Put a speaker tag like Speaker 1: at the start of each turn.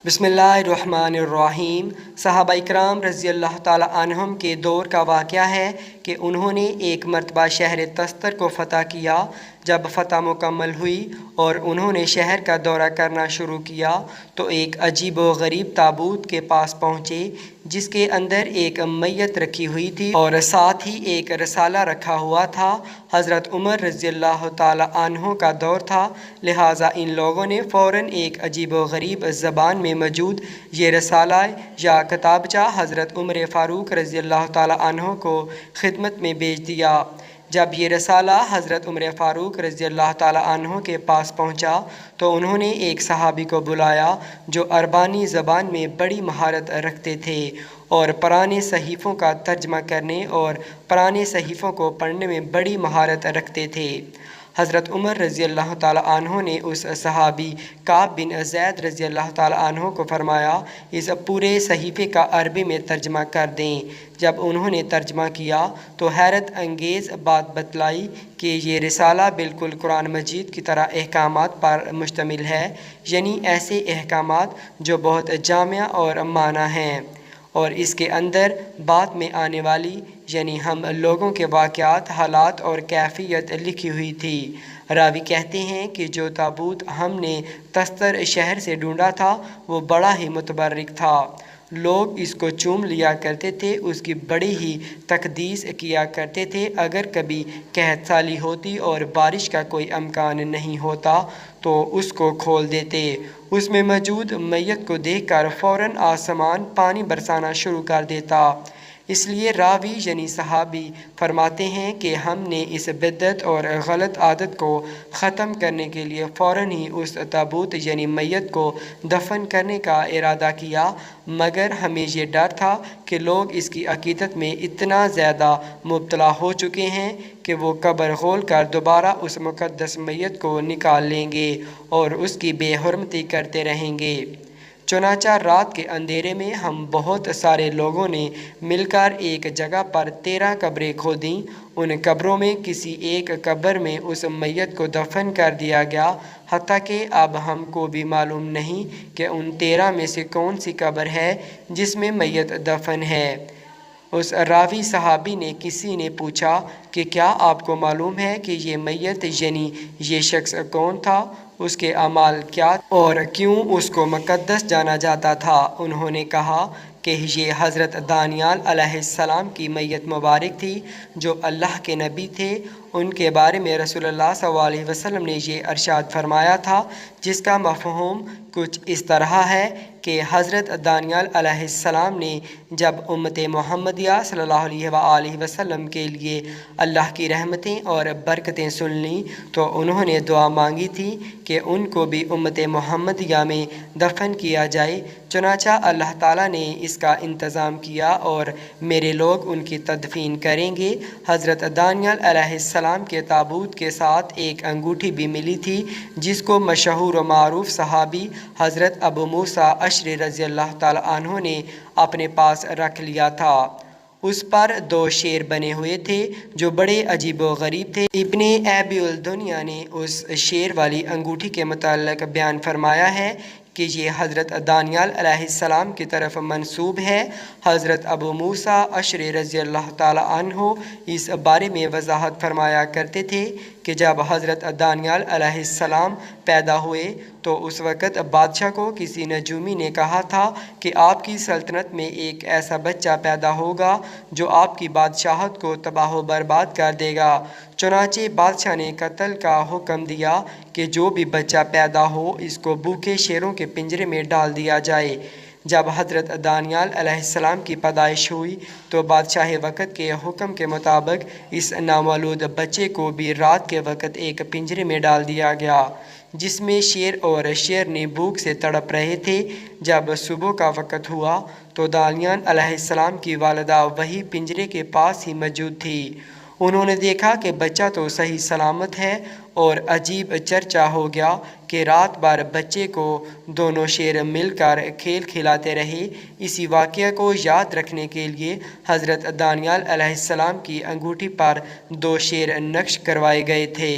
Speaker 1: बिस्मिल्लाहिर्रहमानिर्रहीम। सहाबा इकराम रज़ी अल्लाह ताला अन्हुम के दौर का वाक़या है कि उन्होंने एक मरतबा शहर तस्तर को फ़तह किया। जब फ़तह मुकम्मल हुई और उन्होंने शहर का दौरा करना शुरू किया तो एक अजीब व गरीब ताबूत के पास पहुँचे जिसके अंदर एक मैयत रखी हुई थी और साथ ही एक रसाला रखा हुआ था। हज़रत उमर रज़ी अल्लाह ताला अन्हु का दौर था, लिहाजा इन लोगों ने फ़ौरन एक अजीब व गरीब ज़बान में मौजूद ये रसाला या किताबचा हज़रत उमर फ़ारूक रज़ी अल्लाह ताला अन्हु को खिदमत में भेज दिया। जब ये रसाला हज़रत उमर फ़ारूक रज़ी अल्लाह ताला अन्हु के पास पहुँचा तो उन्होंने एक सहाबी को बुलाया जो अरबानी ज़बान में बड़ी महारत रखते थे और पुराने सहीफ़ों का तर्जमा करने और पुराने सहीफ़ों को पढ़ने में बड़ी महारत रखते थे। हज़रत उमर रज़ी अल्लाह ताला अन्हु ने उस सहाबी काब बिन ज़ैद रज़ी अल्लाह ताला अन्हु को फरमाया, इस पूरे सहीफ़े का अरबी में तर्जमा कर दें। जब उन्होंने तर्जमा किया तो हैरत अंगेज़ बात बतलाई कि ये रिसाला बिल्कुल कुरान मजीद की तरह अहकामात पर मुश्तमिल है, यानी ऐसे अहकामात जो बहुत जामिया और माना हैं और इसके अंदर बात में आने वाली यानी हम लोगों के वाक़यात, हालात और कैफियत लिखी हुई थी। रावी कहते हैं कि जो ताबूत हमने तस्तर शहर से ढूंढा था वो बड़ा ही मुतबर्रिक था। लोग इसको चूम लिया करते थे, उसकी बड़ी ही तकदीस किया करते थे। अगर कभी कहत साली होती और बारिश का कोई अमकान नहीं होता तो उसको खोल देते। उसमें मौजूद मैयत को देखकर फ़ौरन आसमान पानी बरसाना शुरू कर देता। इसलिए रावी यानी सहाबी फरमाते हैं कि हमने इस बिद्दत और गलत आदत को ख़त्म करने के लिए फ़ौरन ही उस ताबूत यानी मैयत को दफन करने का इरादा किया, मगर हमें ये डर था कि लोग इसकी अकीदत में इतना ज़्यादा मुब्तला हो चुके हैं कि वो कब्र खोल कर दोबारा उस मुक़द्दस मैयत को निकाल लेंगे और उसकी बेहुरमती करते रहेंगे। चुनांचा रात के अंधेरे में हम बहुत सारे लोगों ने मिलकर एक जगह पर 13 कब्रें खोदीं। उन कब्रों में किसी एक कब्र में उस मैयत को दफन कर दिया गया, हत्ता कि अब हमको भी मालूम नहीं कि उन 13 में से कौन सी कब्र है जिसमें मैयत दफन है। उस रावी सहाबी ने किसी ने पूछा कि क्या आपको मालूम है कि ये मैयत यानी ये शख्स कौन था, उसके अमाल क्या और क्यों उसको मुक़द्दस जाना जाता था। उन्होंने कहा कि ये हज़रत दानियाल अलैहिस्सलाम की मैयत मुबारक थी जो अल्लाह के नबी थे। उनके बारे में रसूलुल्लाह सल्लल्लाहु अलैहि वसल्लम ने ये इरशाद फरमाया था जिसका मफ़हूम कुछ इस तरह है कि हज़रत दानियाल अलैहिस्सलाम ने जब उम्मत मुहम्मदिया सल्लल्लाहु अलैहि वसल्लम के लिए अल्लाह की रहमतें और बरकतें सुन लीं तो उन्होंने दुआ मांगी थी कि उनको भी उम्मत मुहम्मदिया में दफन किया जाए। चुनांचा अल्लाह ताला ने इसका इंतज़ाम किया और मेरे लोग उनकी तदफीन करेंगे। हज़रत दानियाल अलैहिस्सलाम के ताबूत के साथ एक अंगूठी भी मिली थी जिसको मशहूर व मारूफ सहाबी हज़रत अबू मूसा अशरी रज़ी अल्लाह ताला अन्हु ने अपने पास रख लिया था। उस पर 2 शेर बने हुए थे जो बड़े अजीब व गरीब थे। इब्ने अबी उल दुनिया ने उस शेर वाली अंगूठी के मुताल्लिक़ बयान फरमाया है कि ये हज़रत दानियाल अलैहिस्सलाम की तरफ मंसूब है। हज़रत अबू मूसा अशरी रज़ी अल्लाह ताला अन्हु इस बारे में वजाहत फरमाया करते थे कि जब हज़रत दानियाल अलैहिस्सलाम पैदा हुए तो उस वक़्त बादशाह को किसी नजूमी ने कहा था कि आपकी सल्तनत में एक ऐसा बच्चा पैदा होगा जो आपकी बादशाहत को तबाह व बर्बाद कर देगा। चुनांचे बादशाह ने कत्ल का हुक्म दिया कि जो भी बच्चा पैदा हो इसको भूखे शेरों के पिंजरे में डाल दिया जाए। जब हज़रत दानियाल अलैहिस्सलाम की पैदाइश हुई तो बादशाह वक़्त के हुक्म के मुताबिक इस नामौलूद बच्चे को भी रात के वक़्त एक पिंजरे में डाल दिया गया जिसमें शेर और शेरनी भूख से तड़प रहे थे। जब सुबह का वक़्त हुआ तो दानियाल अलैहिस्सलाम की वालिदा वही पिंजरे के पास ही मौजूद थी। उन्होंने देखा कि बच्चा तो सही सलामत है और अजीब चर्चा हो गया कि रात भर बच्चे को दोनों शेर मिलकर खेल खिलाते रहे। इसी वाक़या को याद रखने के लिए हज़रत दानियाल अलैहिस्सलाम की अंगूठी पर 2 शेर नक्श करवाए गए थे।